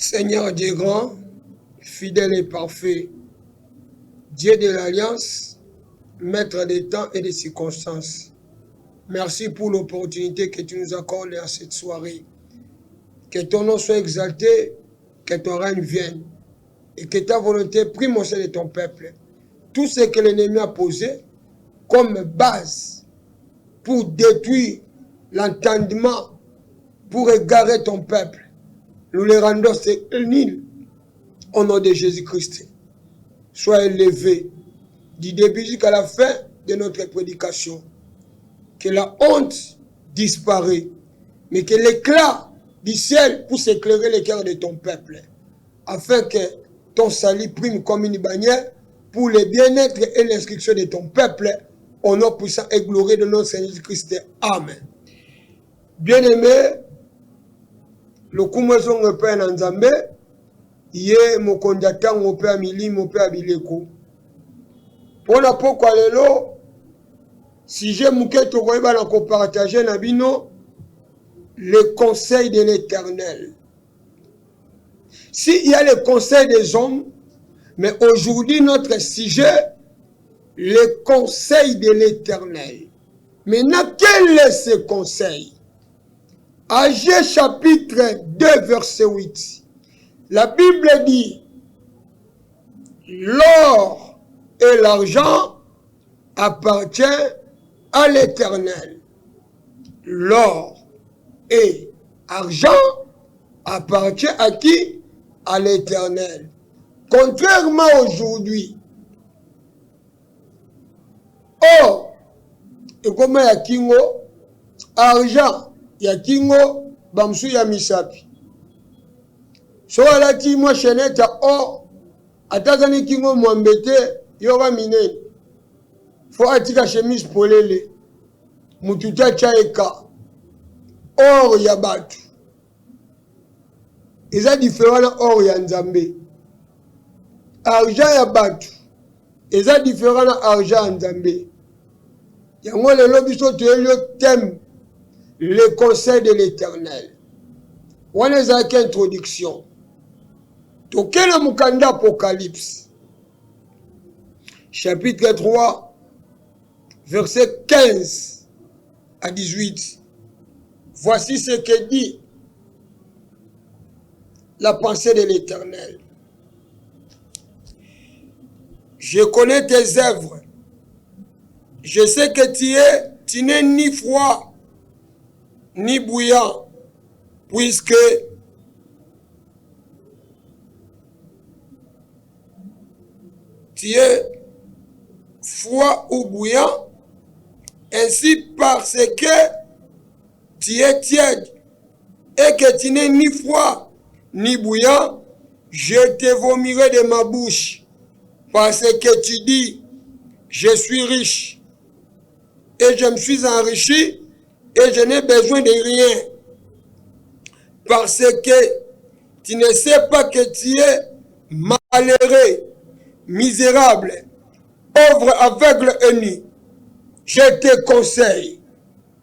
Seigneur Dieu grand, fidèle et parfait, Dieu de l'Alliance, Maître des temps et des circonstances. Merci pour l'opportunité que tu nous accordes à cette soirée. Que ton nom soit exalté, que ton règne vienne et que ta volonté prime au sein de ton peuple. Tout ce que l'ennemi a posé comme base pour détruire l'entendement, pour égarer ton peuple, nous les rendons nul au nom de Jésus-Christ. Sois élevé du début jusqu'à la fin de notre prédication. Que la honte disparaisse, mais que l'éclat du ciel puisse éclairer les cœurs de ton peuple, afin que ton salut prime comme une bannière pour le bien-être et l'instruction de ton peuple, au nom puissant et glorieux de notre Seigneur Jésus-Christ. Amen. Bien-aimé, le kumaison repère en Nzambe, yé mo kondata mo pe amili mo pe abileko. Pona pourquoi lelo si j'ai mouké to koyeba na ko partager na bino le conseil de l'Éternel. S'il y a le conseil des hommes, mais aujourd'hui notre sujet, le conseil de l'Éternel. Maintenant, quel est ce conseil? Agé chapitre 2, verset 8. La Bible dit, l'or et l'argent appartiennent à l'Éternel. L'or et argent appartient à qui? À l'Éternel. Contrairement aujourd'hui, or, et comment ya kingo, argent, ya kingo, bamsu ya misapi. So alati moi cheneta or, atazani kingo mwambete, yoga minene. Faut atika chemise polele, mututa chaeka. Or ya batu. Eza différent na or ya Nzambe. Argent ya batu. Eza différent na argent ya Nzambe. Yango lelo biso toyeli thème le conseil de l'Éternel. Wana ezalaki introduction. Tokende mukanda Apocalypse. Chapitre 3, verset 15 à 18. Voici ce que dit la pensée de l'Éternel. Je connais tes œuvres. Je sais que tu n'es ni froid, ni bouillant, puisque tu es froid ou bouillant, ainsi parce que tu es tiède et que tu n'es ni froid ni bouillant, je te vomirai de ma bouche, parce que tu dis, je suis riche et je me suis enrichi et je n'ai besoin de rien, parce que tu ne sais pas que tu es malheureux, misérable, pauvre, aveugle et nu. Je te conseille.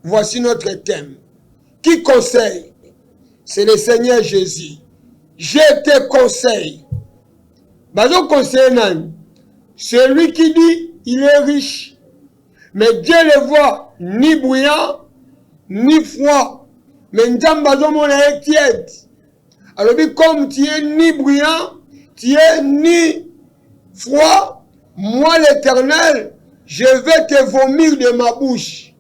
Voici notre thème. Qui conseille? C'est le Seigneur Jésus. Je te conseille. Bazo conseille nan. Celui qui dit il est riche, mais Dieu le voit ni bouillant ni froid. Mais Nzambazo mon est tiède. Alors comme tu es ni bouillant, tu es ni froid, moi l'Éternel, je vais te vomir de ma bouche.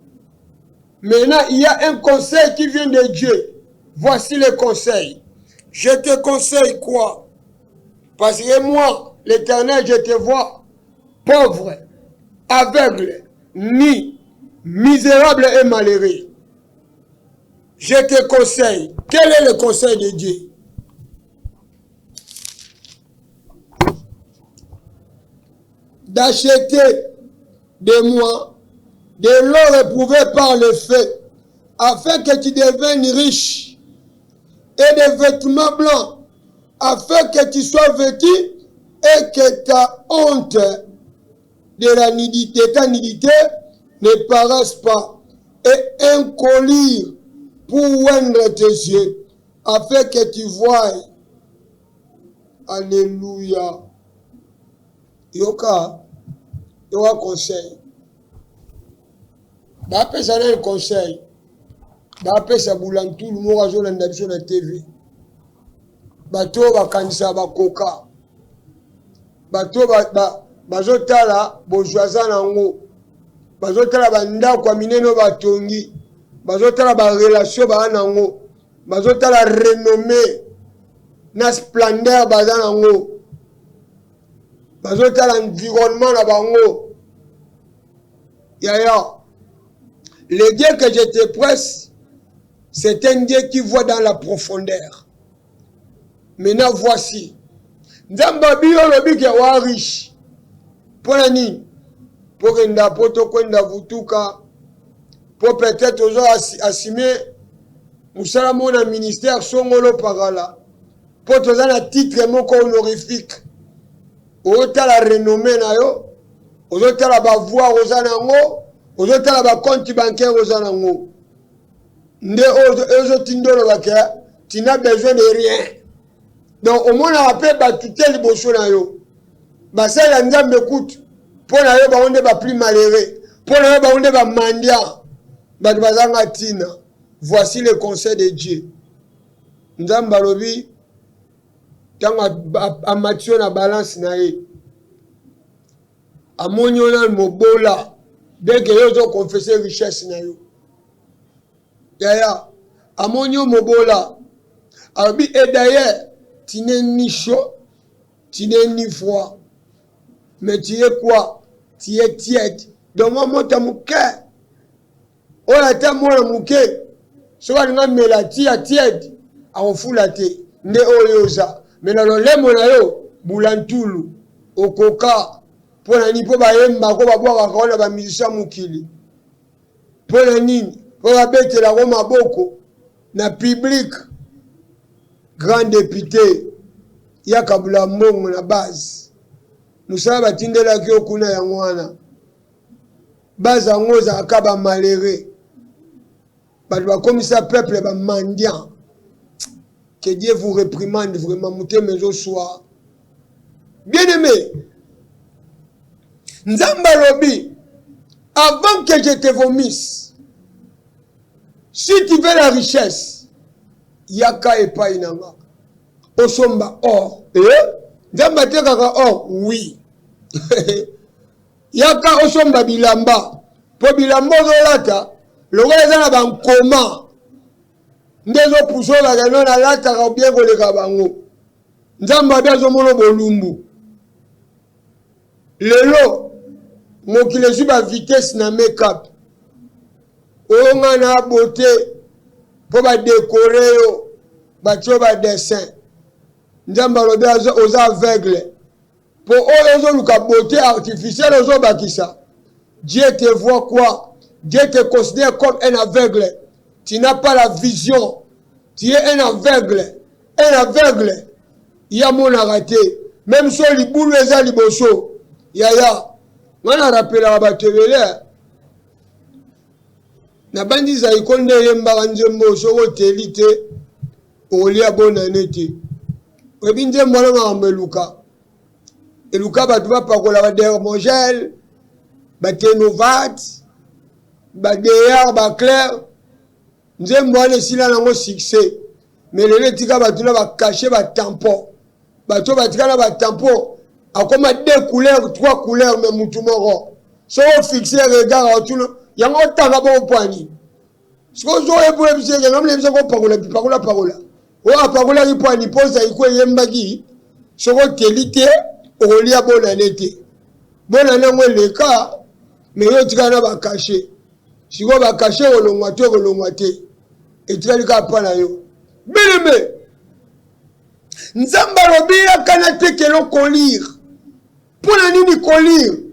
Maintenant, il y a un conseil qui vient de Dieu. Voici le conseil. Je te conseille quoi? Parce que moi, l'Éternel, je te vois pauvre, aveugle, ni misérable et malheureux. Je te conseille. Quel est le conseil de Dieu? D'acheter de moi de l'or éprouvé par le feu, afin que tu deviennes riche, et des vêtements blancs, afin que tu sois vêtu et que ta honte de la nudité, ta nudité ne paraisse pas, et un collier pour oindre tes yeux, afin que tu voies Alléluia. Yoka conseil. Bapesa na conseil. Bapesa bulantu lumo azo na ndabiso na TV. Bato bakanisa bakoka. Bato bazotala bourgeoisie nango. Bazotala banda kwa mineno batongi. Bazotala ba relation ba nango. Bazotala renommée na splendeur baza nango. Bazotala environnement na bango. Yaya. Le Dieu que je te presse, c'est un Dieu qui voit dans la profondeur. Maintenant voici. Nzamba biyo lobi ke wa riche. Pona nini? Pour enda poto kwenda vutuka. Pour peut-être ozo assumer musala mona ministère songolo pagala. Pour toza na titre moko honorifique. Ota la renommée na yo. Ota la ba voir oza nango. Ota la ba compte bancaire oza nango. Nde ozo tindolo bake. Tu n'as besoin de rien. Donc au moins on appelle batouté liboso na yo. Basa ya nzambe écoute. Pour na yo ba onde ba plus malheureux. Pour na yo ba onde ba mendiant. Ba bazanga tina. Voici le conseil de Dieu. Nzambe lobi tanga amatio na balance na ye. Amonyo na mobola. Dès que yo zo confesser richesse na yo. Yaya. Amonyo mobola. Abi et d'ailleurs tu n'es ni chaud, tu n'es ni froid. Mais tu es quoi? Tu es tiède. Donc moi, mon tamouké. Oh la tamoula mouké. Soit nous avons la tiède. On fout la thé. Ne oyosa. Mais dans le lait, mon ayo, boulantoulou, au coca. Pour la nipo bayemba, ko ba boire encore la musicien moukili. Pour la nini, pour la bête la Roma boko. Na public. Grand député, Yakabula Mong na base. Nous savons batinde la ki okuna ya ngwana. Base angoza akaba maléré. Ba commissaire peuple ba mendiant. Que Dieu vous réprimande vraiment mouté mes au soir. Bien-aimé. Nzamba lobi, avant que je te vomisse, si tu veux la richesse, Yaka et pas inanga. Osomba or. Nzamba te kaka or. Oui. Yaka osomba bilamba. Po bilamba ozolata. Logo ezana bankoma. Ndezo puso bagano na lata ka bien koleka bango. Nzamba bezo mono bolumbu. Lelo mokile su ba vitesse na make-up. Onga na beauté. Pour décorer yo, batio ba dessin. Nzamba lobi aux aveugles. Pour eux luka beauté artificielle aux bakisa. Dieu te voit quoi? Dieu te considère comme un aveugle. Tu n'as pas la vision. Tu es un aveugle. Un aveugle. Il y a mon raté. Même si les boules les liboso. Yaya. On a rappelé la batevele. Na bandi za ikonde yemba nzembo soko telite olia bonanete webi nzembo na ngameluka eluka batu ba pakola ba dermogel ba tenovat ba deyar ba clair nzembo ale sila nango succès mais lele tika batu na ba cacher ba tampon batu batika na ba tampon akoma deux couleurs trois couleurs mais mutu moko so fixer regard autour yango taka bo pani siko zo ebule bisege ngamle biseko pakola o apakola ki pani posa iko yembaki soko telite olia bonanete bonana ngweleka me yo tikana ba cacher siko ba cacher olongwa te etikali ka pana yo bileme nzamba lobi akana tekelo kolir pona nini kolir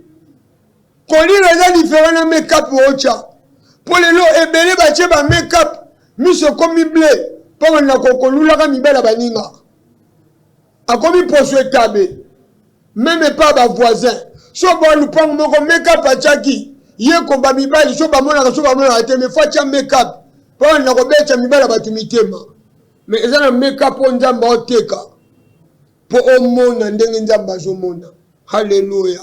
eza différent na make-up ocha. Pour les lots ebele bache ba make-up miso komi blé pour na kokolula ka mibela baninga. Akomi poso etabe. Même pas ba voisin. So ba lupang moko make-up achaki. Ye ko ba mibali so ba mona te me facha make-up. Pour na ko becha mibela batu mitema. Mais eza na make-up on nzamba oteka. po omona ndenge nzambe azomona. Haleluya.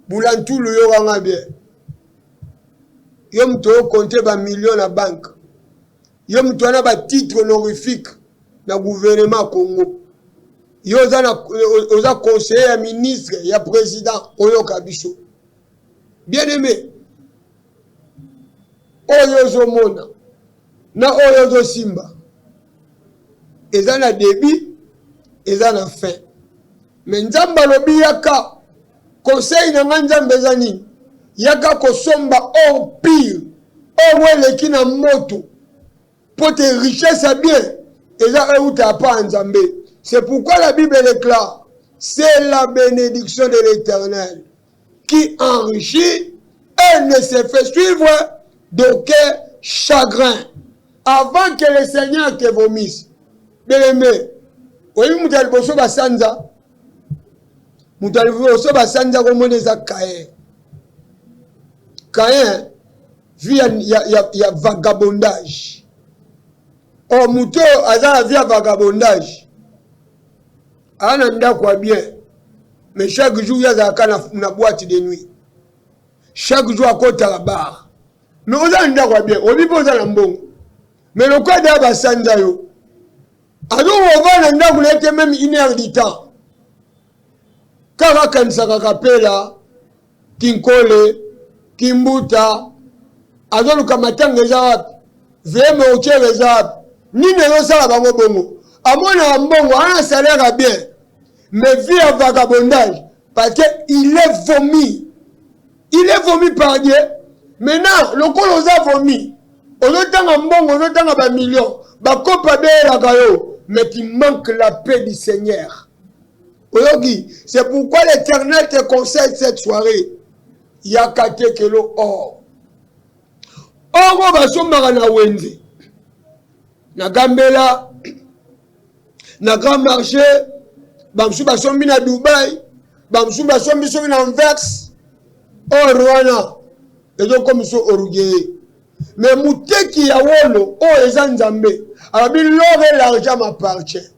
Bulantulu yo wanga bien. Yo mtu okonte ba million na banque. Yo mtu ana ba titre honorifique na gouvernement Congo. Yo oza conseiller ya ministre ya président oyo kabiso. Bien aimé. Oyo zomona na oyo zo simba. Eza na début, eza na fin. Mais nzamba lobi yaka conseil na nzamba eza nini? Yaka kosomba or pire. Or weleki na moto. Pour tes richesses à bien. Eza euta pa nzambe. C'est pourquoi la Bible déclare, c'est la bénédiction de l'Éternel qui enrichit et ne se fait suivre d'aucun chagrin avant que le Seigneur te vomisse. Bien-aimé, oui, moutal boso basanza. Moutal boso basanza comme on les a Caïn. Caïn, vit y a vagabondage. Oh, mouto, aza via vagabondage. Ananda quoi bien. Mais chaque jour, il y a une boîte de nuit. Chaque jour, à côté de la barre. Mais on a un quoi bien. On vit pas dans le bon. Mais le cas de la Sanda yo. Alors, on va vous l'être même 1 heure du temps. Kara Kansaka Kapela, Kinkole, Kimbuta, alors le Kamatang les Arabes, VM au Tchè les Arabes, ni ne ça va pas bon. À mon ambon, on a un salaire bien. Mais vie à vagabondage, parce qu'il est vomi. Il est vomi par Dieu. Maintenant, le col a vomi. On a un bon, on a un million. Mais il manque la paix du Seigneur. C'est pourquoi l'Éternel te conseille cette soirée. Il y a qu'à que l'eau or. Or, on va se marier na Wendy. Na Gambela, na Grand Marché. Bamsou basombi na Dubaï, bamsou basombi somi na Anvers, o Rwanda, ezo comme so orgueilleux. Mais mouteki ya wolo, o eza nzambe, arabi l'or et l'argent m'appartient.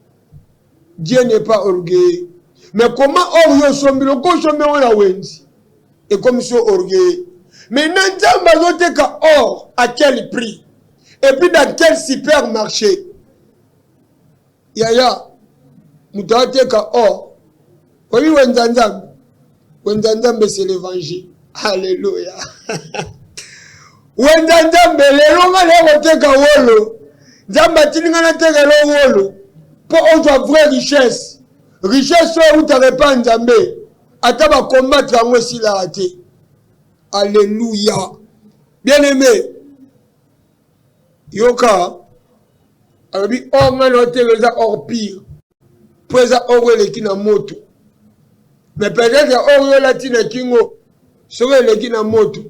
Dieu n'est pas orgueilleux. Mais comment or yo sombi, le ko sombi on la wenzi, et comme so orgueilleux. Mais nzambe azoteka or, à quel prix? Et puis dans quel supermarché? Yaya. Mutawateka or. Oui, Wenzanzambe c'est l'évangile. Alléluia. Wenzanzambe, les longs les teka wolo. Zamba tiningana teka lo wolo. Pour on vraie richesse. Richesse où t'avais pas nzambe. Ataba combattre en aussi la raté. Alléluia. Bien aimé. Yoka. Arabi or ngana teka or pire. Présent Orwell qui na moto. Mais peut-être Orwell latine kingo serait le qui na moto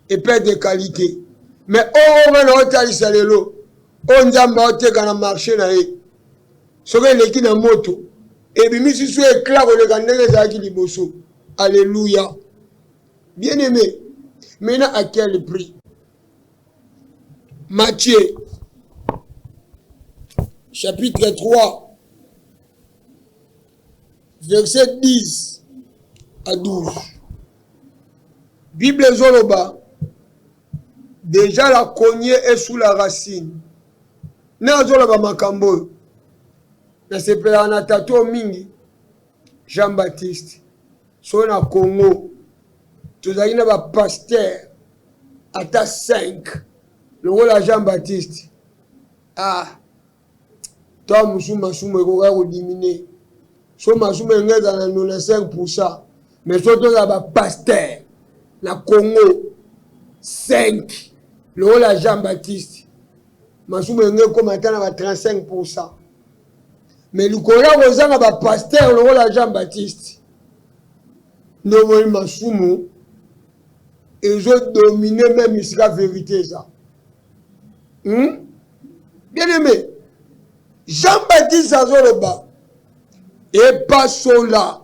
et perd de qualité. Mais Orwell hôtel salelo on jamba hotel kana marché na e serait le qui na moto et bimi si so éclat le gandele za ki liboso. Alléluia. Bien aimé. Maintenant à quel prix? Matthieu chapitre 3 verset 10 à 12. Bible Zoloba. Déjà la cognée est sous la racine. Na Zoloba Makambo. Na sepela na tato mingi. Jean-Baptiste. So na Congo. Tozali na ba pasteur. Ata 5. Le rôle à Jean-Baptiste. Ah. Toi, Moussouma Souma, il va diminuer. So Moussouma, il est dans 95%. Mais surtout, là, le pasteur, la Congo, 5. Le rôle à Jean-Baptiste. Moussouma, il est comme à 35%. Mais le Coran, il a le pasteur, le rôle à Jean-Baptiste. Nous, Moussouma, ils ont dominé même ici la vérité, ça. Bien aimé. Jean-Baptiste Azoloba et pas cela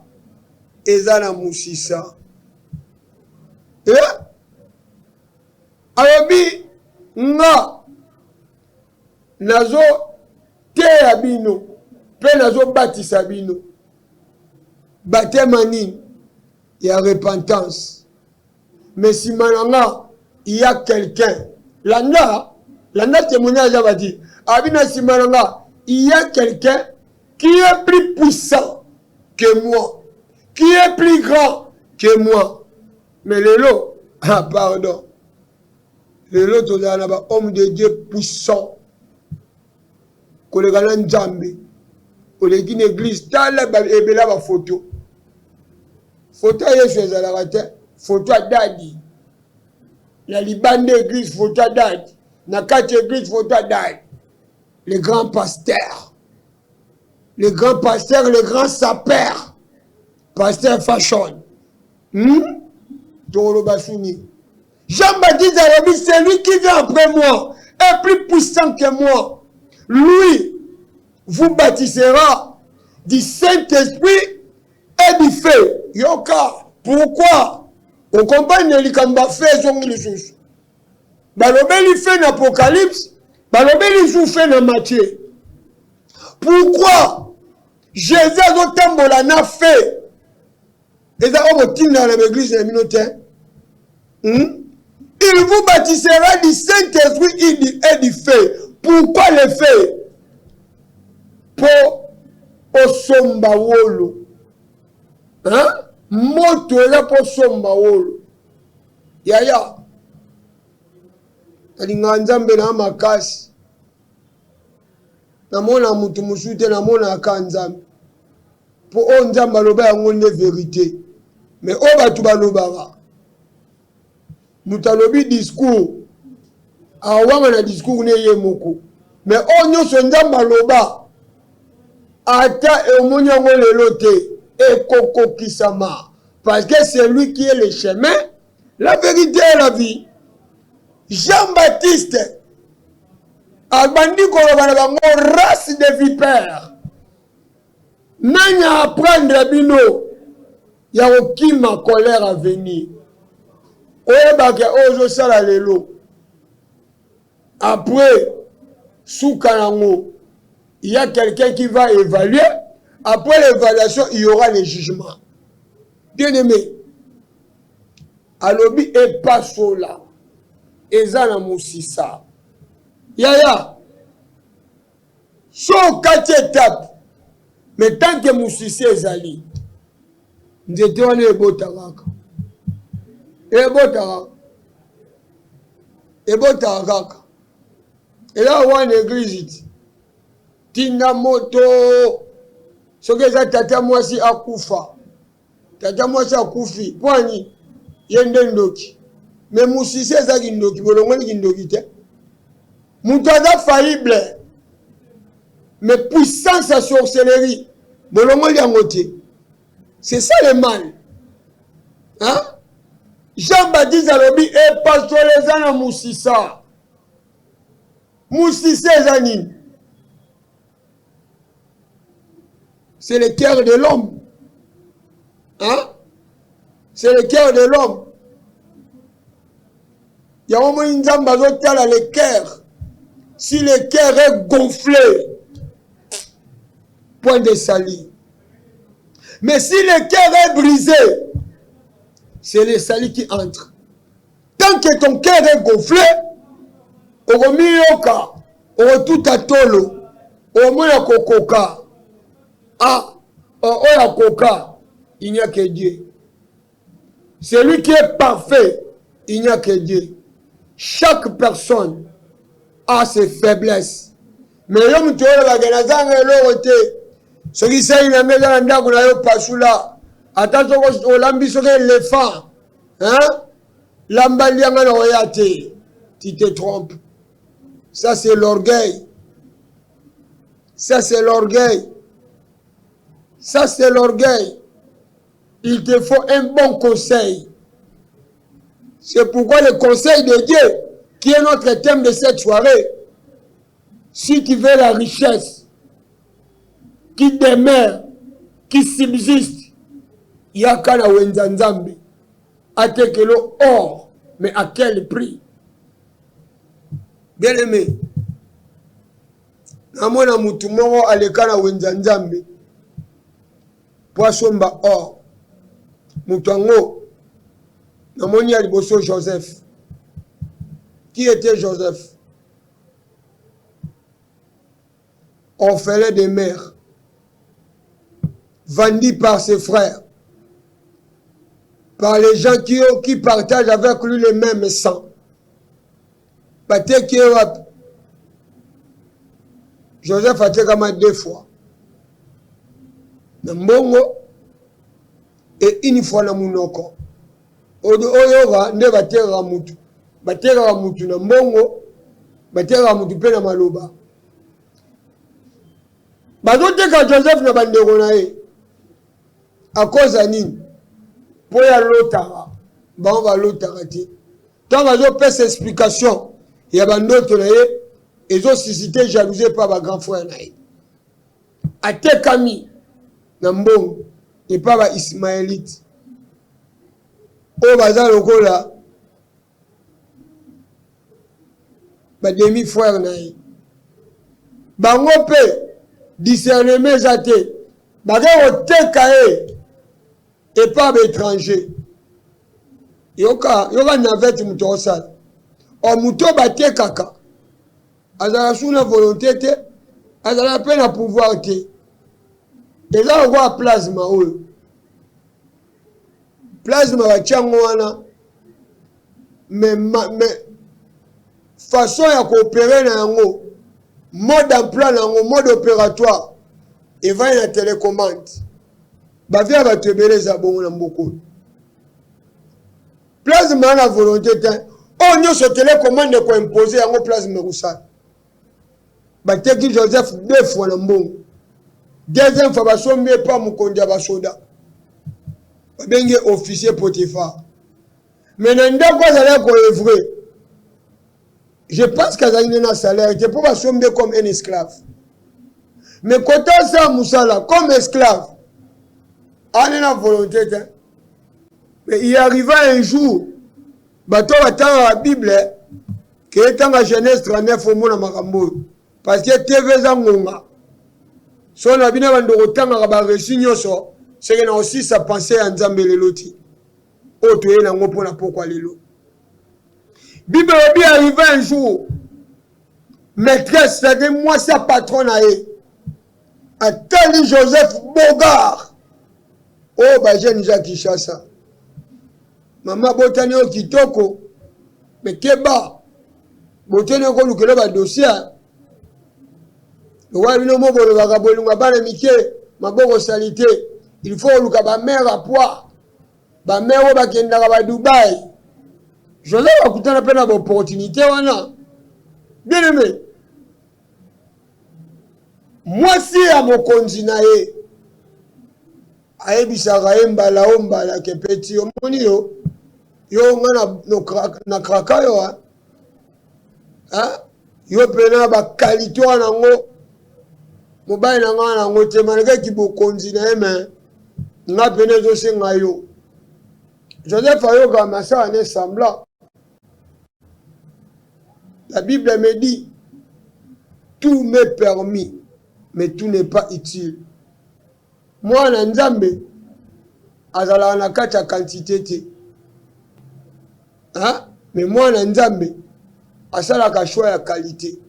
ezana musisa alobi nga nazo te abino Pe nazo batisa bino. Baptême nini? Il y a repentance. Mais si maintenant il y a quelqu'un, landa témoignage va dire, abina si maintenant il y a quelqu'un qui est plus puissant que moi, qui est plus grand que moi. Mais le lot, pardon. Le lot, on a un homme de Dieu puissant. Qu'on le gagne en Zambie. On le dit une église, tal, et bien là, ma photo. Photo, il y a la photo à Dadi. La Liban d'église, photo à Dadi. La 4 églises, photo à Dadi. Les grands pasteurs. Les grands pasteurs, les grands sapeurs. Pasteur Fashion. Jean-Baptiste Alobi, c'est lui qui vient après moi, est plus puissant que moi. Lui vous baptisera du Saint-Esprit et du feu. Yoka, pourquoi? On comprend les kamba fait son Jésus. Balobeli fait l'Apocalypse, Balobeli joue fait dans Matthieu. Pourquoi Jésus a tambola na fait? Et ça on retient dans l'église de Minotin. Il vous baptisera du Saint-Esprit et du feu. Pourquoi le feu? Pour osomba wolo. Hein? Moto là pour somba wolo. Yaya. Alinga nzambe na makasi. Namona mutu musute namona akanzambe. Pour on nzamba loba yango ne vérité. Mais on va tout balobara. Mutalobi discours. Awanga na discours ne yemoko. Mais on nyoso nzamba loba. Ata e omonyango lelote. Et Koko Kisama. Parce que c'est lui qui est le chemin, la vérité et la vie. Jean-Baptiste. Albandi Kolobanabo, race de vipères. Nanya apprendre bino. Ya okima colère à venir. Oyebake ozo sala lelo. Après, sous Kanango, il y a quelqu'un qui va évaluer. Après l'évaluation, il y aura le jugement. Bien-aimé, alobi et pas sola. Ezana Moussissa. Yaya. So 4 étapes. Mais tant que Moussissa ezali. Nzete wana ebotaraka. Ebotaraka. Et là, on a une église. Tina moto. Ce que ça tata moi si akufa. Tata moi si akufi. Poani. Yende ndoki. Mais Moussissé ça qui ndoki. Bolongo ni ndoki te. Moutada faillible. Mais puissance à sorcellerie. Bolongo li angote. C'est ça le mal. Hein? Jean-Baptiste Alobi et pasteur les ans à Moussissa. Moussissé Zanine. C'est le cœur de l'homme. Hein? C'est le cœur de l'homme. Il y a au moins une jambe à le cœur. Si le cœur est gonflé, point de salut. Mais si le cœur est brisé, c'est le salut qui entre. Tant que ton cœur est gonflé, au miliyoka, au tout à tolo, au moins kokoka. Ah, oh la coca, il n'y a que Dieu. Celui qui est parfait, il n'y a que Dieu. Chaque personne a ses faiblesses. Mais l'homme tu vois la ganazang et l'autre, ce qui s'est une maison en dago na yo pasula. Attention au lambi sur l'éléphant, hein? L'ambalianga na oyate, tu te trompes. Ça c'est l'orgueil. Ça c'est l'orgueil. Ça, c'est l'orgueil. Il te faut un bon conseil. C'est pourquoi le conseil de Dieu, qui est notre thème de cette soirée, si tu veux la richesse, qui demeure, qui subsiste, il y a qu'à la Wenzanzambe, à Tekelo or, mais à quel prix? Bien aimé, namona mutu moko aleka na wenza nzambe po asomba or mutu yango namoni ya liboso Joseph. Qui était Joseph? Orphelin de mère, vendu par ses frères, par les gens qui partagent avec lui le même sang. Joseph a été comme 2 fois. Mbongo et une fois na munoko. Oyoga nde batera mutu. Batera mutu na mbongo, batera mutu pe na maloba. Bazoteka Joseph na bandeko na ye. A cause ya nini? Po ya lotara. Ba on va lotara te. Tant bazo pesa explication ya bandoto na ye, ezo susciter jalousie par ba grand frère na ye. Atekami na mbongo et pas ba Ismaélite. O baza lokola ba demi frère na ye. Bango pe discernement zate baga oteka e et pas étranger. Yoka navette muto osala. O muto batekaka. Azala suna volonté te, azala pe na pouvoir te. Eza kwa plasma oyo. Plasma bachango wana mais façon ya coopérer na yango, mode d'emploi na yango, mode opératoire, et va na télécommande. Bavia ba tebeleza bongo na mboko. Plasma na volonté te. On nyo so télécommande ko imposer yango plasma kusala. Bateki Joseph 2 fois na mbongo. Deuxième fois basombi pas mukonzi ya basoda. Babenge officier Potiphar. Mais ndako azala ko evrer. Je pense qu'azali na salaire était pour basombi comme un esclave. Mais quand ça musala comme esclave, on est la volonté. Mais il arriva un jour, bato batanga la Bible, qui est dans la Genèse 39 au monde makambo. Parce que TV zangonga. Son abina bandoko tanga ba reçu nyoso, c'est que na aussi sa pensée en Nzambe leloti. O toye na ngo pona pourquoi lelo. Bible bien arrivé un jour, maîtresse, c'est moi sa patronne aé. Attali Joseph Bogard. Oh ba jeune Jacques Chassa. Maman botani o kitoko. Mais keba. Botani ko lukelo ba dossier. Ouais, nous mobile vagabond, bana mike, maboko salité. Il faut luka ba mère à poids. Ba mère ba kenda ba Dubaï. Je vais akutana pena ba opportunité wana. Bien aimé. Moi si à mon continent ayebisaka ye mbala o mbala ke peti omoni yo nga na kraka yo yo pena bakalite wana ngo mobali na nga nango te malgré kibokonzi na ye me nga pene ezosenga yo. Joseph ayoka masala ne semblant. La Bible me dit tout m'est permis mais tout n'est pas utile. Moi na Nzambe azala na kati ya quantité te. Mais moi na Nzambe asalaka choix ya qualité.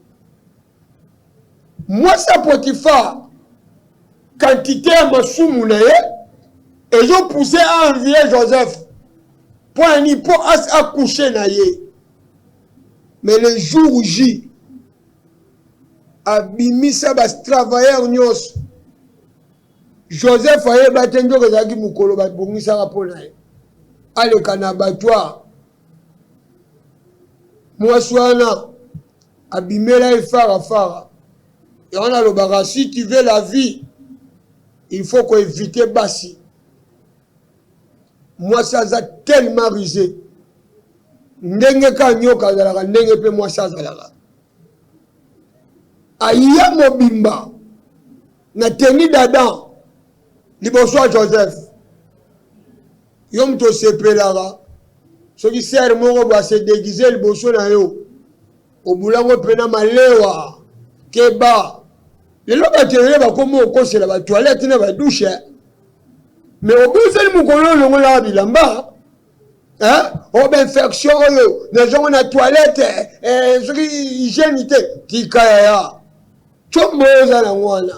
Moi ça Potiphar quantité ya masumu na ye ezo pousser à envier Joseph pour accoucher na ye. Mais le jour J abimisa bas travailleurs nyos Joseph aye batenjo kezaki mukolo babongisa rapona ye aleka na abattoir mwaswana abimela efara et on a le baga si tu veux la vie il faut qu'on évite basi. Moi ça a tellement risé ndenge ka nyoka zalaka ndenge pe moi ça zalaka aya mobimba na teni d'Adam liboso Joseph yom to sepelaka soki ser moko ba se déguiser liboso na yo obulango pena malewa keba Les gens qui comme au coin, c'est la toilette, il va doucher. Mais au bout de mon colon, on a dit là-bas. Hein? Oh, ben, infection, les gens ont la toilette, hygiénité. Tikaya. Chombo za la wana.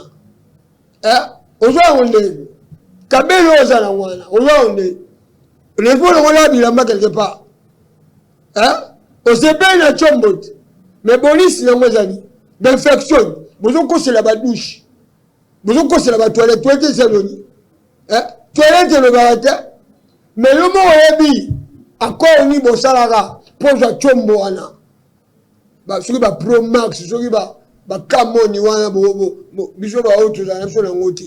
Ozo onde. Kabelo za la wana. Ozo onde. Les gens ont la dit là-bas quelque part. On se paye la chombo. Mais bonis, il y a des amis. D'infection. Vous avez cassé la douche. Vous avez cassé la toilette. Toilette, c'est le nid. Toilette, c'est le baratin. Mais le mot est dit. Encore au niveau salaire. Pour la chombo, ana. Celui qui va Pro Max. Celui qui va Camon. Bisous, va autre chose. On a autre.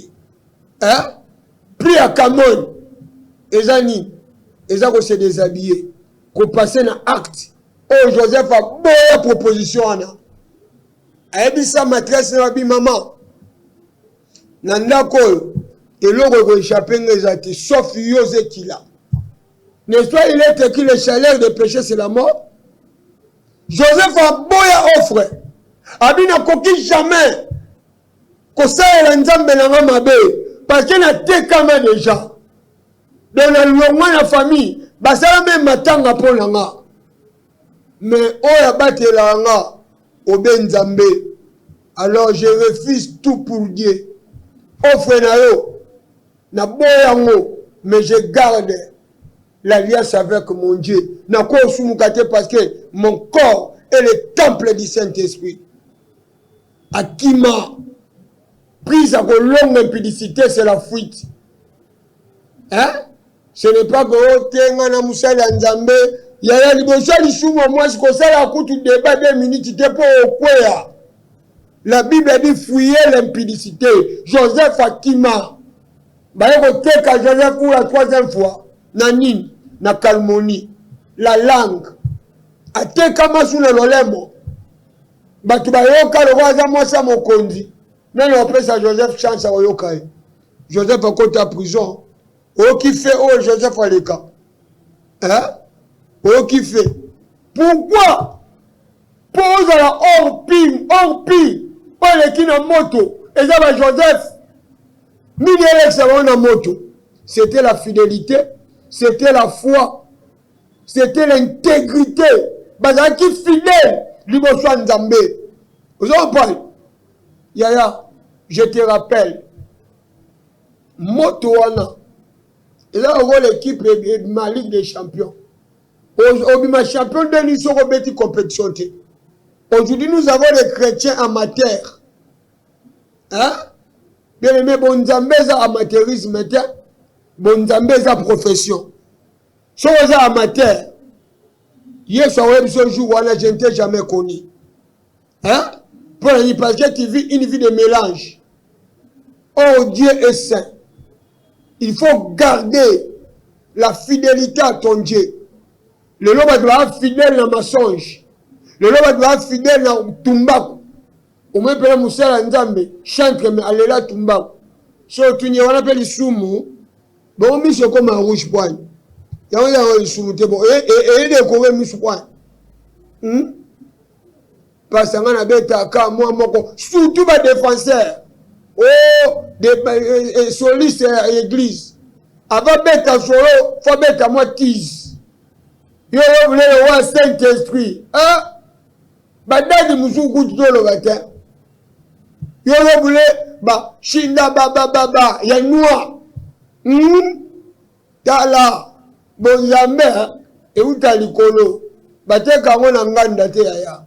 Plus à Camon. Les amis. Les amis, c'est déshabillé. Qu'on passe dans acte. Oh, Joseph a bonne proposition. A dit ça, maîtresse, n'a dit maman. Nanda Kol, et l'autre va échapper, sauf Yosé qui l'a. N'est-ce pas, il est écrit le salaire de péché, c'est la mort. Joseph a bonne offre. A dit n'a coquille jamais. Qu'on s'aille l'ensemble de la mabe. Parce qu'il a été quand même déjà. Dans le long la famille, bah ça même matanga pour l'anga. Mais oh ya bate la nga oben Nzambe. Alors je refuse tout pour Dieu. Offre na yo na boyango, mais je garde l'alliance avec mon Dieu. Na ko sumukate parce que mon corps est le temple du Saint-Esprit. Akima prise à longue impudicité, c'est la fuite. Hein? Ce n'est pas que tenga na musala Nzambe. Il y a des gens qui moi, je conseille à coup de débat 2 minutes, tu n'es pas au quoi. La Bible dit fouiller l'impudicité. Joseph Akima. Bah, il faut Joseph pour la 3e fois. Nanine, na calmonie. La langue. A te kama sous le lolemo. Bah, tu vas y avoir le roi moi ça mon condi. Non, après ça, Joseph chance à Oyokai. Joseph a côté à prison. Oh, qui fait, oh, Joseph a les cas. Hein? Oh, qui fait? Pourquoi? Pose à la hors-pim, pas les qui n'ont moto. Et ça va Joseph. Mille ça va en moto. C'était la fidélité, c'était la foi, c'était l'intégrité. Parce qui fidèle, lui, bonsoir Nzambe. Vous en parlez? Yaya, je te rappelle, moto wana. Et là, on voit l'équipe de ma Ligue des Champions. Au champion de l'Union européenne compétition. Aujourd'hui, nous avons des chrétiens amateurs. Hein? Bien aimé, bon Nzambe za amateurisme, bon Nzambe za profession. Si vous êtes amateur, hier soir, ce jour, je ne t'ai jamais connu. Hein? Pour la parce que tu vis une vie de mélange. Oh, Dieu est saint. Il faut garder la fidélité à ton Dieu. Le loba doit être fidèle dans mensonge. Le loba doit être fidèle dans tumbaku. Au moins, pour Moussa Nzambe, chante, mais allez là, tumbaku. Si tu n'y a pas de sumu, bon, mis comme un rouge point. Il y a un sumu, bon, et il est comme un rouge point. Parce qu'on a bête à cas, moi, surtout les défenseurs. Oh, des solistes à l'église. Avant bête à solo, il faut bête à moi tease. Yo voulez le roi Saint-Esprit. Hein? Badadi musuku tutolo bata. Yo voulez ba shinda baba ya noa. Tala bonzambe e utali kolo. Bate kango na nganda te ya.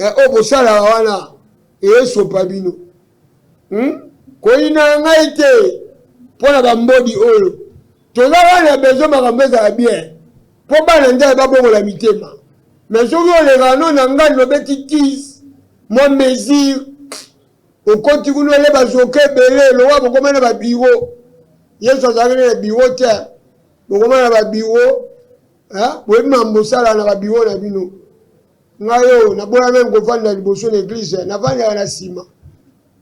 E obosala wana e sopa bino. Ko ina ngaite pona ba mbodi oyo. Toza wana bezo makambeza bien. Pour pas l'entendre, pas bon la mitema. Mais si on les ranons, on a nos petits tis. Moi, mesure. On continue à aller bazoker, belé, le roi, pour comment on a bureau. Hier, ça a le bureau, tiens. Pour comment on a bureau. Hein? Pour même ça, là, on a bureau, on a bino. Ngayo, na bola même qu'on fait dans l'émotion de l'église, na va dans la cima.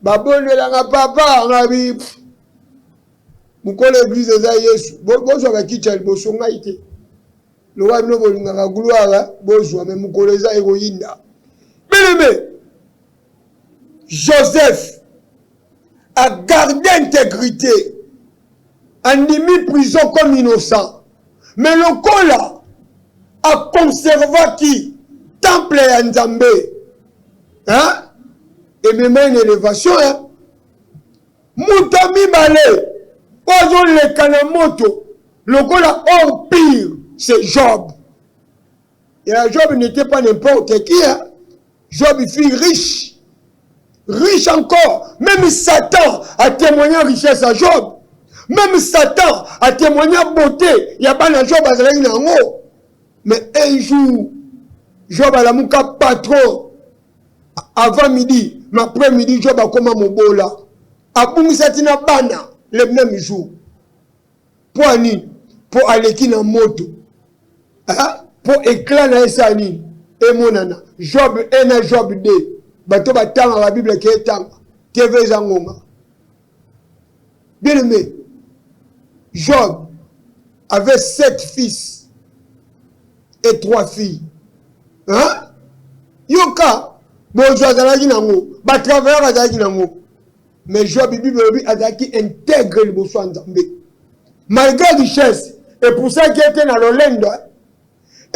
Babon, là, na papa, on a vu. Mouko l'église, ça y est. Bon, ça va quitter l'émotion, on a été. Le roi ne veut pas gloire, bonjour, mais mon collègue est héroïne. Bien aimé, Joseph a gardé intégrité, a mis prison comme innocent. Mais le Kola a conservé qui? Temple et Nzambe. Hein? Et même une élévation. Hein? Moutami Balé, Ozo le Kanamoto, le Kola empire, c'est Job. Et Job n'était pas n'importe qui. Hein? Job fut riche. Riche encore. Même Satan a témoigné richesse à Job. Même Satan a témoigné beauté. Il n'y a pas de Job à Zalaïnango. Mais un jour, Job a la mouka patron. Avant midi, mais après midi, Job a comme un mobola. Aboumi Satina Bana, le même jour. Pour Ani, pour aller qui dans moto. Pour éclater Sani. Et mon nana. Job 1 et Job 2. Bato batanga la Bible qui est tanga. TV Zangonga. Bien aimé. Job avait 7 fils et 3 filles. Hein? Yoka, bonjour Azalaki Nango, travailleur Azalaki Nango. Mais Job, Bible, Azalaki intègre le besoin d'Ambe. Malgré la richesse, et pour ça qui était dans l'Olende,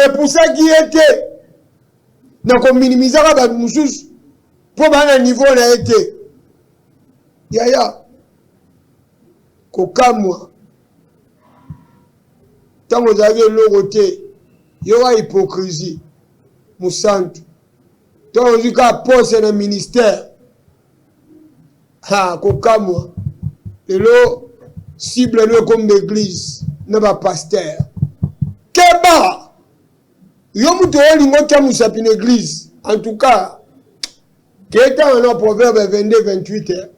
et pour ça qui était dans le minimiser la Moussous, pour un niveau là été. Yaya, Kokamwa. Tant que vous avez l'aureté, il y aura hypocrisie. Moussantou. Tant que vous avez poste dans le ministère, Kokamwa. Et l'eau cible le comme l'église, n'est pas pasteur. Keba! Yomuto Lingoka Moussapin église. En tout cas, qui est dans le proverbe 22-28.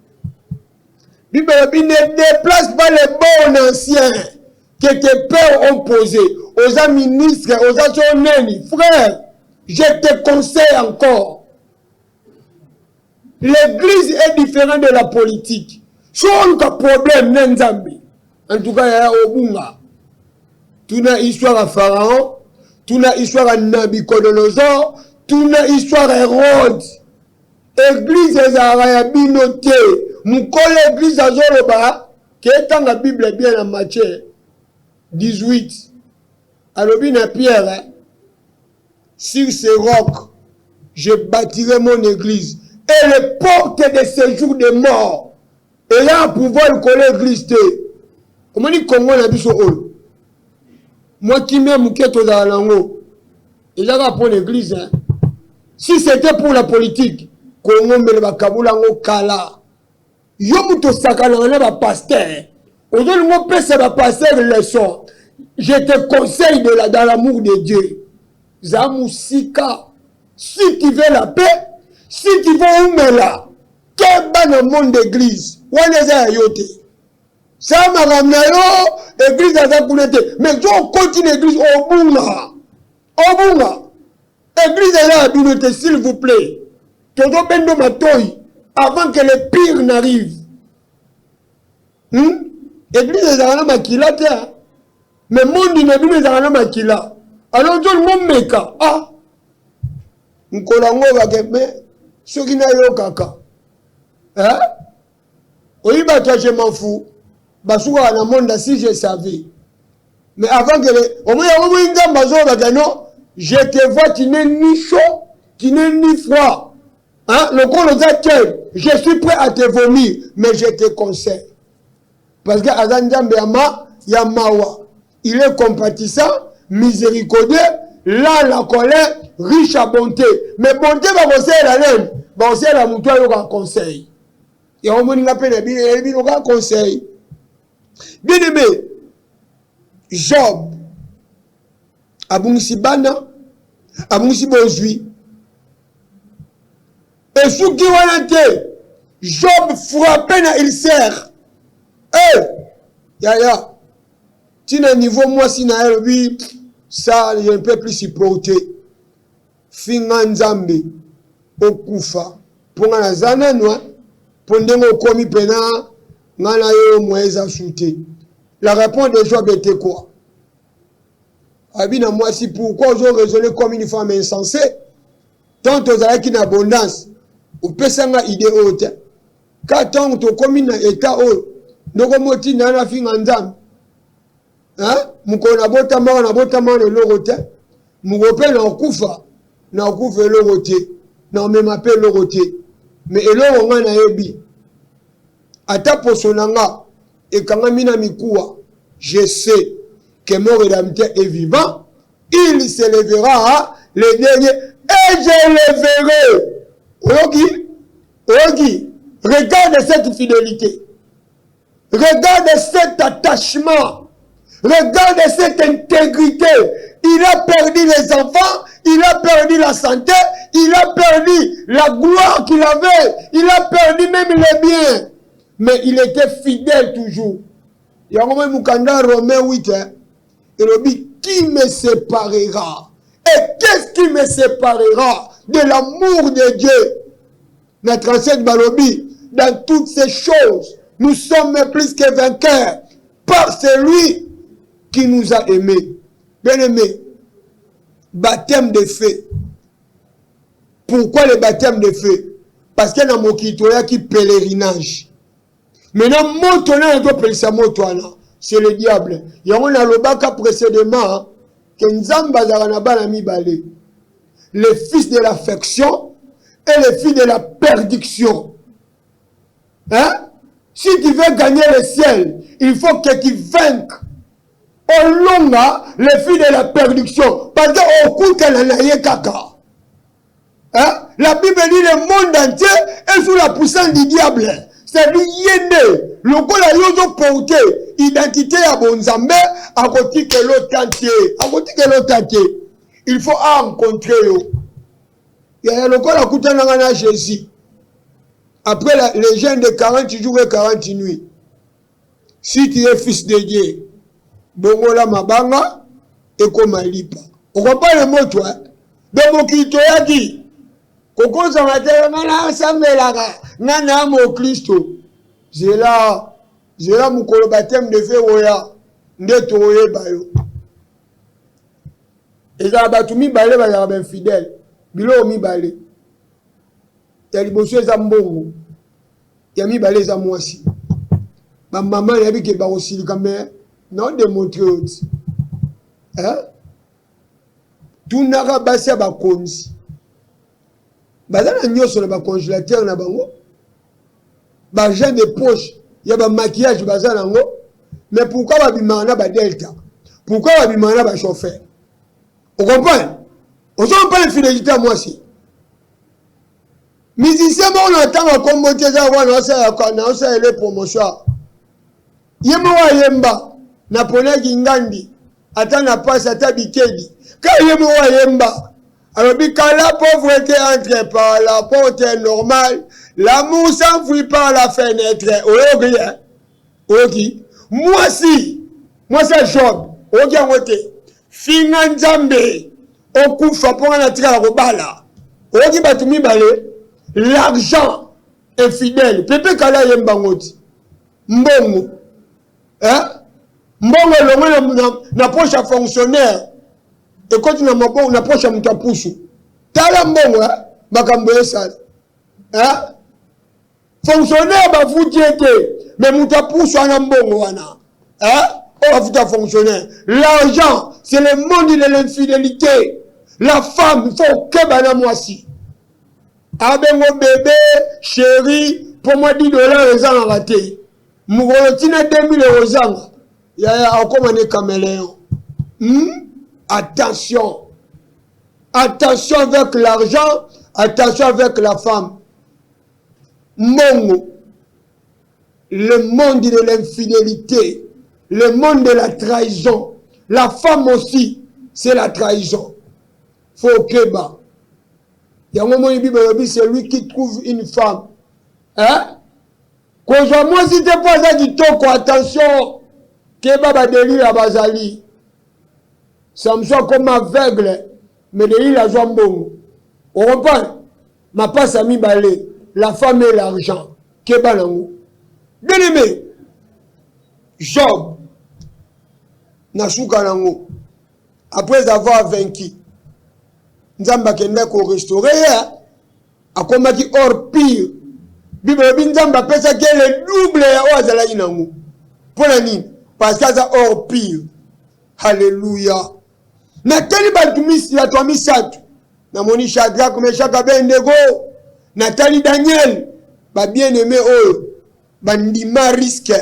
Bible ne déplace pas les bons anciens qui étaient peurs opposés aux ministres, aux astronomes. Frère, je te conseille encore. L'église est différente de la politique. Si on a un problème, Nzambi. En tout cas, il y a Obunga. Tout na histoire à Pharaon, tout na histoire à Nabucodonosor, tout na histoire à Hérode. Église est à binoté. Moukole église à Zoroba, qui est dans la Bible bien en Matthieu 18. Alors, bien à Pierre, hein? Sur ces rocs, je bâtirai mon église. Et les portes de séjour des morts. Et là, pouvoir coller l'église. Comment dit Congo n'a vu ce hall? Moi qui m'aime, qui est dans la langue, il a pour l'église. Hein? Si c'était pour la politique, Congo me le Kabulango Kala. Yomuto Sakalana va pasteur. Aujourd'hui, mon père, c'est va pasteur leçon. Je te conseille dans l'amour de Dieu. Zamoussika. Si tu veux la paix, si tu veux Oumela, quel ban au monde d'église? Où est-ce que yote? Ça m'a ramené l'église à Zakoulete. Mais je continue l'église au Bunga. Au Bunga. L'église est là à Binote, s'il vous plaît. Todo Bendo Matoy. Avant que le pire n'arrive. L'église est dans la maquila. Mais le monde n'est pas dans la maquila. Alors tout le monde me ka. Ah. Nkolango va kembe. Ce qui n'a eu kaka. Hein? Oui, bah toi je m'en fous. Basuka na monde si je savais. Mais avant que le. Au moins, je te vois, tu n'es ni chaud, tu n'es ni froid. Hein? Le corps nous a je suis prêt à te vomir, mais je te conseille. Parce que Azan Djambéama, Yamawa, il est compatissant, miséricordieux, là la colère, riche à bonté. Mais bonté va conseiller la laine, va conseiller la moutoua, il y aura conseil. Et on m'a appelé, il y aura conseil. Bien aimé, Job, Abounisi Bana, Abounisi Bozui, et sous qui Job frappé na il sert. Yaya, si na niveau moi si na elbi, ça je ne peux plus supporter. Finga Nzambe, okufa. Pour nga zana noa, pour ndengo komi pena, nga na yo mweza shooté. La réponse de Job était quoi? Abina moi si pourquoi je raisonner comme une femme insensée? Tant aux qui en abondance, ou peut s'en idée haute. Quand tu commis dans l'état, donc moti na na finga nzambe. Hein? Mukona botama le lorote. Mugope na kufa lorote. Na mema pe lorote. Mais eloro nga na yebi. Ata posonanga et kanga mina mikuwa, je sais que mon Rédempteur est vivant. Il se lèvera le dernier et je le verrai. Ogi, regarde cette fidélité. Regarde cet attachement. Regarde cette intégrité. Il a perdu les enfants, il a perdu la santé, il a perdu la gloire qu'il avait, il a perdu même les biens. Mais il était fidèle toujours. Il y a un moment où Romain 8, il dit, qui me séparera? Et qu'est-ce qui me séparera de l'amour de Dieu? Notre ancêtre Balobi, dans toutes ces choses, nous sommes plus que vainqueurs par celui qui nous a aimés. Bien aimé, baptême de feu. Pourquoi le baptême de feu? Parce qu'il y a un mokitoya qui pèlerinage. Maintenant, c'est le diable. Il y a un lobaka précédemment que Nzamba Zaranaba mi balé. Le fils de l'affection et le fils de la perdition. Hein? Si tu veux gagner le ciel, il faut que tu vainques. Au long, le fils de la perdition. Parce qu'au coup, qu'elle kaka. Hein? La Bible dit le monde entier est sous la puissance du diable. C'est-à-dire, yende, le coup la yozo porté, identité à Bonzambe, à côté que l'autre entier. À côté que l'autre entier. Il faut rencontrer yo. Il y a le coup la koutana Jésus. Après les jeunes de 40 jours et 40 nuits. Si tu es fils de Dieu, bongola mabanga, et comme lipa. On comprend le mot, toi. Donc, mon kito a dit, Koko Zamatel, Nana Samelaka, Nana Mo Christo. J'ai là, mon baptême de feu, Oya, Ndetoye Bayo. Et ça, Batumi Balé, va y fidèle. Bilo mi Balé. Il y a les bosses Zambongo. Il y a mi Balé Zamouassi. Ma maman, il y a vu qu'il y a aussi quand même. Non, démontrer aussi. Hein? Tout n'a pas bassé à Bakonzi. Bazana nyo sur le congélateur na bango. Bagent de poche, il y a un maquillage bazana ngo. Mais pourquoi babimana ba delta? Pourquoi babimana ba chauffeur? On comprend? On s'en parle de fidélité à moi aussi. Musicien bon on entend comme monter ça on ça les promotions. Yemo wa yemba na pona gingandi ata na passe ata bikedi. Quand yemo wa yemba alors, quand la pauvreté entre par la porte normale, l'amour s'enfuit par la fenêtre. Ok. Moi c'est Job. Ok, Finanzambe. Okufa pour un attrait à Robala. Ok, batumi balé. L'argent est fidèle. Pepe kala yembangoti. Mbongo. Hein? Mbongo na poche à fonctionnaire. Et quand tu as approche à Moutapousou, tu as la mbongo, Bakamboye Sal. Hein? Fonctionnaire, bah, vous dites, mais Moutapousou, on a mbongo, hein? On va foutre fonctionnaire. L'argent, c'est le monde de l'infidélité. La femme, il faut que bana moi si. Avec mon bébé, chéri, pour moi 10 $, les gens ont raté. Mourotina 2000 €. Il y a encore un caméléon. Attention. Attention avec l'argent, attention avec la femme. Mongo. Le monde de l'infidélité, le monde de la trahison. La femme aussi, c'est la trahison. Faut que bas. Il y a un moment où c'est lui qui trouve une femme. Hein? Quand moi si t'es pas ça du toko, attention. Keba ba délire à Bazali. Ça me soit comme aveugle, mais de l'île à Zambongo. On reprend. Ma passe à mi balé. La femme et l'argent. Keba nango. Bien aimé. Job. Nasuka nango. Après avoir vaincu. Nzamba kende ko restaurer. A combattu hors pire. Bible binzamba pesa que le double o azala inangu. Pour la nini? Parce que ça hors pire. Alléluia. Natali batumisi la toi misatu. Na moni Shadrach, Meshach, Abednego. Natali Daniel. Ba bien aimé oyo. Bandima risque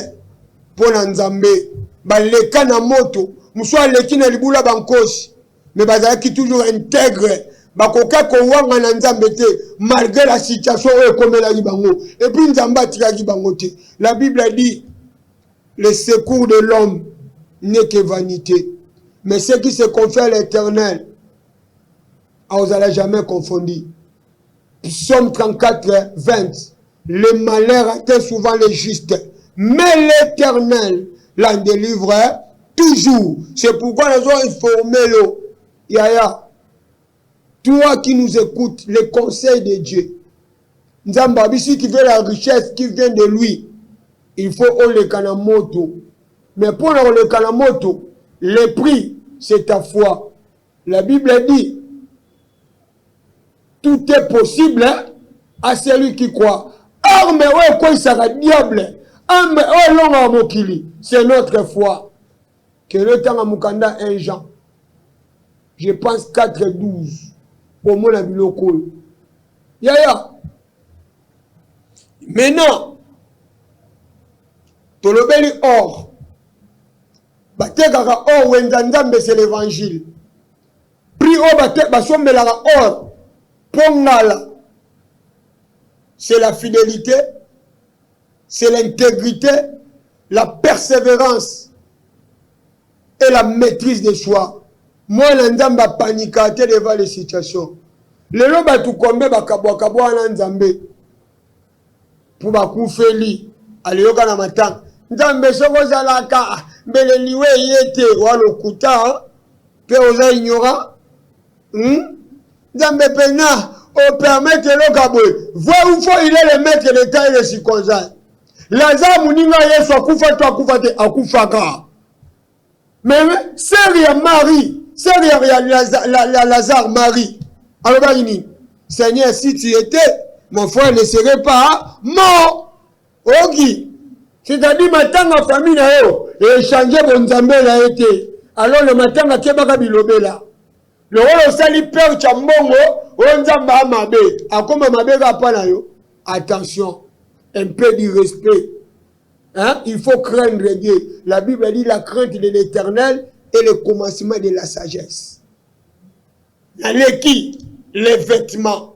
pour Nzambe. Ba leka na moto. Muswa leki na libula bankosi. Mais bazalaki toujours intègre. Bakoka ko wanga na Nzambe te malgré la situation comme la libango. Et puis Nzamba atikaki bango te. La Bible dit le secours de l'homme n'est que vanité. Mais ce qui se confie à l'Éternel, on n'allez jamais confondu. Psaume 34, 20. Le malheur atteint souvent les justes, mais l'Éternel l'en délivre toujours. C'est pourquoi nous avons informé le Yaya. Toi qui nous écoutes, les conseils de Dieu. Nzambabi, si tu veux la richesse qui vient de lui, il faut le kanamoto. Mais pour le kanamoto, le prix, c'est ta foi. La Bible dit, tout est possible hein, à celui qui croit. Arme, ouais, quoi, il sera diable. Arme, ouais, l'homme mokili. C'est notre foi. Que le temps à Mukanda 1 Jean. Je pense 4-12. Pour moi, la biloko. Yaya. Maintenant, tolobeli or. Batekaka or wenzanzambe c'est l'évangile. Pri o batek basombelaka or. Pongala. C'est la fidélité, c'est l'intégrité, la persévérance et la maîtrise de soi. Moi, l'Nzamba paniqué devant les situations. Le lot va tout combler, bakabwa na Nzambe. Pour bakoufeli, aliyoka na matang. Nzambe soko zalaka, mbele liwe yete, walo kuta, pe oza ignorant. Nzambe pena, on permet que le kabwe. Voir où faut il est le maître de taille et le circoncis. Lazare Mouninga Yesu akufa to akufa te akufaka. Mais c'est Marie, c'est Lazare Marie. Alors Bagini, Seigneur, si tu étais, mon frère ne serait pas mort. Ogi. C'est-à-dire matin ma famille na yo et changer bon Nzambe na été. Alors le matin na kebaka bilobela. Le rôle sali père chambongo onzamba mabe akoma mabe ga pana yo. Attention, un peu du respect. Hein? Il faut craindre Dieu. La Bible dit la crainte de l'Éternel est le commencement de la sagesse. Les vêtements.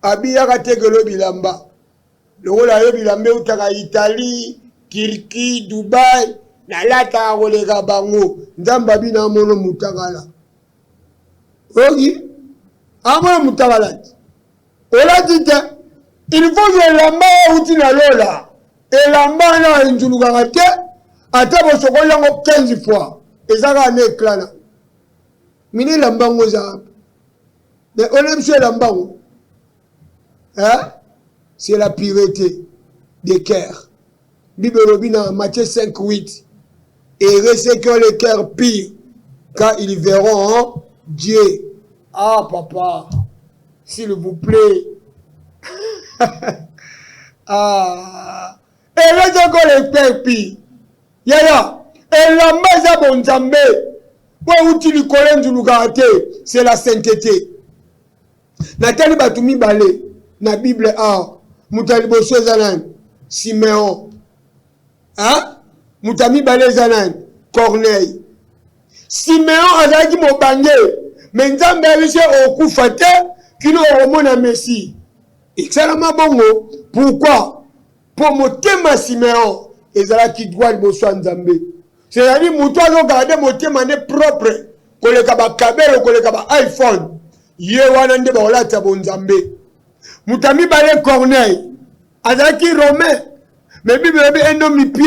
Abiyaka tegelo bilamba. Le rôle a yo bilamba utaka Italie, Turquie, Dubaï. Na lata rolega bango nzamba bina mono mutakala ogi amono mutakala ola dite il faut que lamba uti na lola et lamba na njuluka ngate ata bosoko yango 15 fois ezaka na éclat mini lamba ngoza mais on aime ce lamba hein c'est la pureté des cœurs. Bible Robina Matthieu 5:8. Et ceux qui ont le cœur pire, car ils verront Dieu. Ah, papa, s'il vous plaît. Ah. Et là, j'ai encore le cœur pire. Yaya. Et la maza bon Nzambe. Ouais, où tu lui connais du lugarate, c'est la sainteté. Nathalie Batumi Balé, na Bible A, Moutali Bosso Zanan, Siméon. Hein? Moutami Balé Zanan, Corneille. Siméon a dit mon bangé. Mais Nzambe a dit au coup faté, qui nous remonte à Messie. Excellent bongo. Pourquoi? Pour mon thème à Siméon, et ça qui doit le bosso Nzambe. C'est-à-dire, mouton a gardé mon thème propre. Qu'on le kaba kabel, qu'on le kaba iPhone. Yewanande baola tabo Nzambe. Moutami Balé Corneille. Azaki Romain. Mais Bible un homme pied.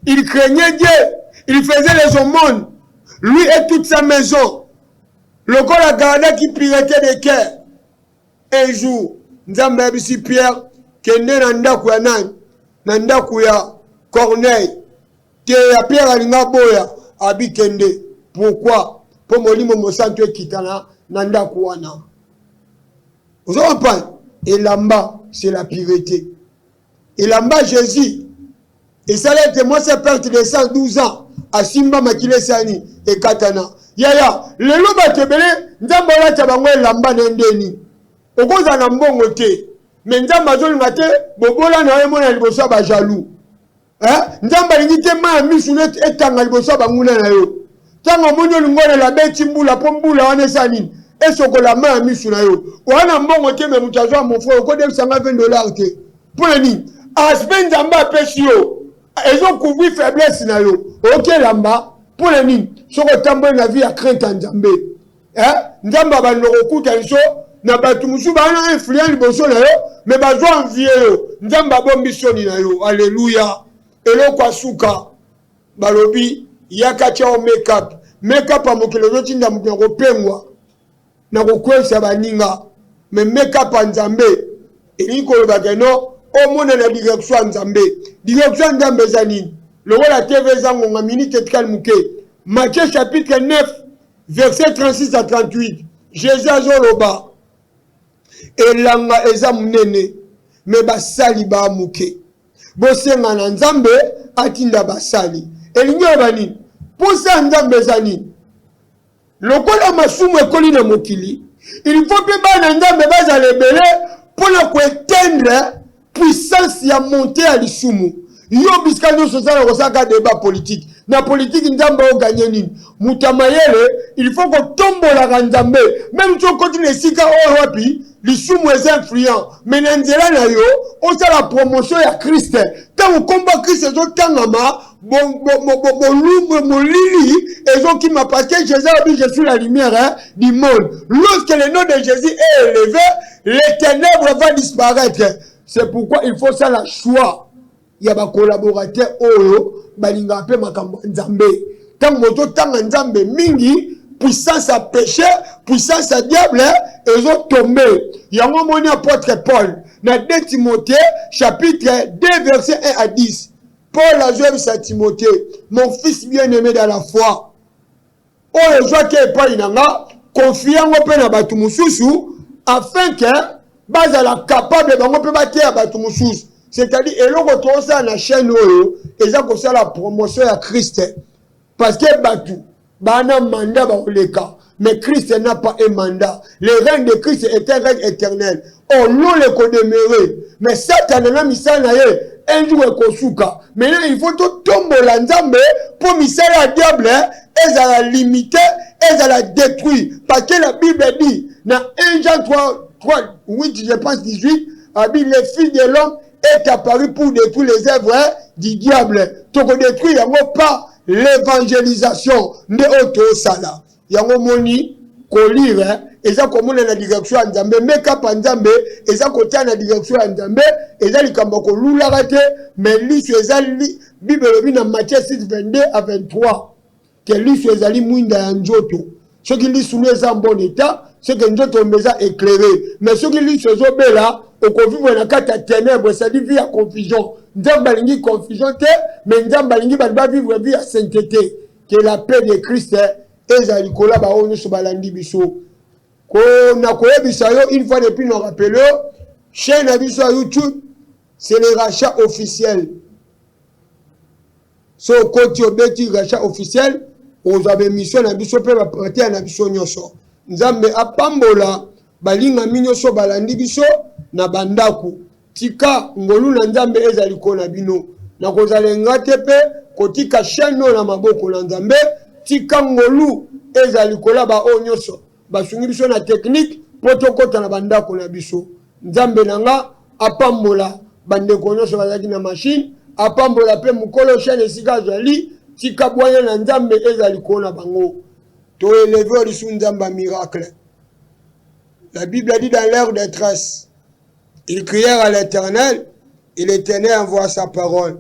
Il craignait Dieu. Il faisait les aumônes. Lui et toute sa maison. Le corps a gardé qui pilotait des cœurs. Un jour, Nzambe abisi Pierre, kende nandaku ya nani? Nandaku ya Corneille. Te ya Pierre alinga boya, abi kende. Pourquoi? Pour molimo mosanto kitana nandaku wana. Vous avez compris? Et là-bas, c'est la pureté. Et là-bas, Jésus, et ça l'a été, moi, c'est perte de 112 ans, à Simba Makile Sani, et Katana. Yaya, le loba tebele, Nzambola Tabangwe Lamba Nendeni. Au cause d'un ambon côté. Mais Nzamba Zol Mate, Bobola Naemona Libosa ba jaloux. Hein? Nzamba Lingite Ma Misunet et Tanga Libosa Banguna Nayo. Tanga Mono Lungone la bête Mbula Pombula Wanesani. Et Sokola Ma Misunayo. Ou un ambon côté, mais Moutazo, mon frère, au code de $120. Pour le nid. Aspen Nzamba Peshio. Ils ont couvert faiblesse Nayo. Ok Lamba. Pour le nid. Soko Tambo na vie à crainte en Nzambe. Hein? Nzamba Banoroku Tanso. Na batumusu ba na influence liboso na yo mais bazo envier yo Nzamba bombisoni na yo alléluia eloko suka balobi yaka cha make-up amokelo zotinda mukoko pengwa na kokwesa baninga mais make-up Nzambe eliko lobakeno omona na direction Nzambe zani lokola TV zango nga minute kalmuke Matthieu chapitre 9 verset 36 à 38 Jésus azoloba elanga eza munene me basali ba muke bosenga na Nzambe atinda basali elingo bani posa Nzambe zani lokola masumu ekoli na mokili il faut que bana Nzambe bazale belé pona ko éteindre puissance ya monter à lisumu yo biskano sosala kosaka débat politique na politique Nzambe o gagner nini mutamayele il faut que tombola Nzambe même si on continue sika o wapi lisumu est influent mais nzela na yo on sa la promotion ya Christ tant on combat Christ zo tangama molili et qui m'a parce que Jésus a dit je suis la lumière du monde. Lorsque le nom de Jésus est élevé, les ténèbres vont disparaître. C'est pourquoi il faut ça la choix. Il y a des collaborateurs oyo balinga pe makambo Nzambe. Tant moto tant Nzambe mingi puissance à péché, puissance à diable, ils ont tombé. Il y a un moment apôtre Paul, dans 2 Timothée, chapitre 2, verset 1 à 10. Paul a joué à Timothée, mon fils bien-aimé dans la foi. Oh, je vois qu'il n'y a pas une confiant au père Batumususu, afin que, base la capable de battre à Batumusus. C'est-à-dire, et l'on retrouve ça dans la chaîne, et ça, c'est la promotion à Christ. Parce que Batu, Bana mandat Baoleka. Mais Christ n'a pas un mandat. Le règne de Christ est un règne éternel. Oh, l'on le connaît. Mais Satan n'a mis ça un jour Kosuka. Maintenant, il faut tout tomber l'Nzambe pour misser la diable, et à la limiter, et à la détruire. Parce que la Bible dit, dans 1 Jean 3, 8, je pense 18, la Bible, le Fils de l'homme est apparu pour détruire les œuvres du diable. Donc, détruire, il n'y a pas l'évangélisation de Oto Sala. Il y a un moni, colire, et ça comme on est dans la direction à Nzambe, mais cap à Nzambe, et ça côté dans la direction à Nzambe, et ça les kamboko lula raté, mais lui sur ça Bible dans Matthieu 6 22 à 23, que lui sur ça li muinda njoto. Ceux qui lisent sous les en bon état, ceux qui njoto meza éclairé, mais ceux qui lisent sur ça là, au convivre dans quatre ténèbres, ça dit vie à confusion. Nzamba lingi confusion te, mais Nzamba lingi ba vivre vie à sainteté, que la paix de Christ est Nicolas Baono Sobalandi Bisso. Une fois depuis nous rappelons, chaîne Abisso à YouTube, c'est le rachat officiel. So côté obeti rachat officiel, aux avez mission Abisso peut prêter à Abisso Nyoso. Nzambe apambola balinga minyoso balandi biso na bandaku. Tika ngolu na Nzambe ezaliko na bino. Na kozalenga tepe kotika chaîne na maboko na Nzambe. Tika ngolu ezalikola ba onyoso basungi biso na technique protokota na bandako na biso Nzambe nanga apambola bandeko nyonso bazaki na machine apambola pe mukolo chaîne sika zali tika bwanya na Nzambe ezalikola bango to élever lisu Nzamba miracle. La Bible a dit dans l'heure de détresse ils crièrent à l'Éternel et l'Éternel envoie sa parole.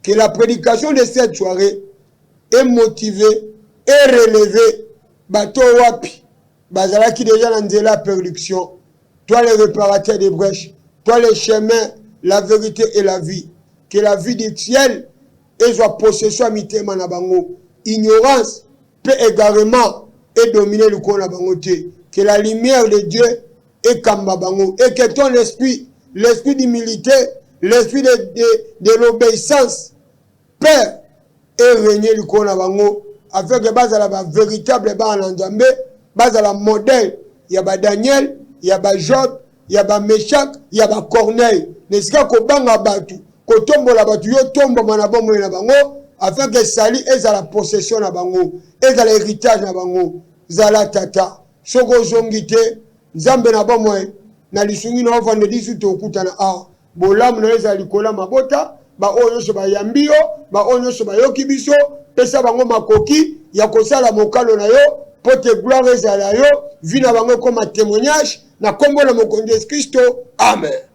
Que la prédication de cette soirée est motivée et relevé bateau wapi bazala qui déjà dans la production, toi le réparateur des brèches, toi le chemin, la vérité et la vie, que la vie du ciel et soit possession mitema na bango, ignorance peut également et dominer le corps na bango, que la lumière de Dieu et kamba bango, et que ton esprit, l'esprit d'humilité, l'esprit de l'obéissance, Père, et régner le corps bango, afin que base à la véritable base en Nzambe, base à la modèle, il y a Daniel, il y a Job, il y a Meshach, il y a Corneille, n'est-ce pas qu'on banga batu, qu'on tombe la batu, yo tombe manabongo na bango, afin que sali est à la possession na bango, est à l'héritage na bango, zala tata, soko zongite, Nzambe na bango, na lisungi na ofande disu to kutana a, bolam na eza likola mabota, ba oyo so ba yambio, ba oyo so ba yoki biso, pesa bango makoki, ya kosala mokalo na yo, pote gloire ezala yo, vina bango comme témoignage, na kombo na mokonzi Kristo, amen.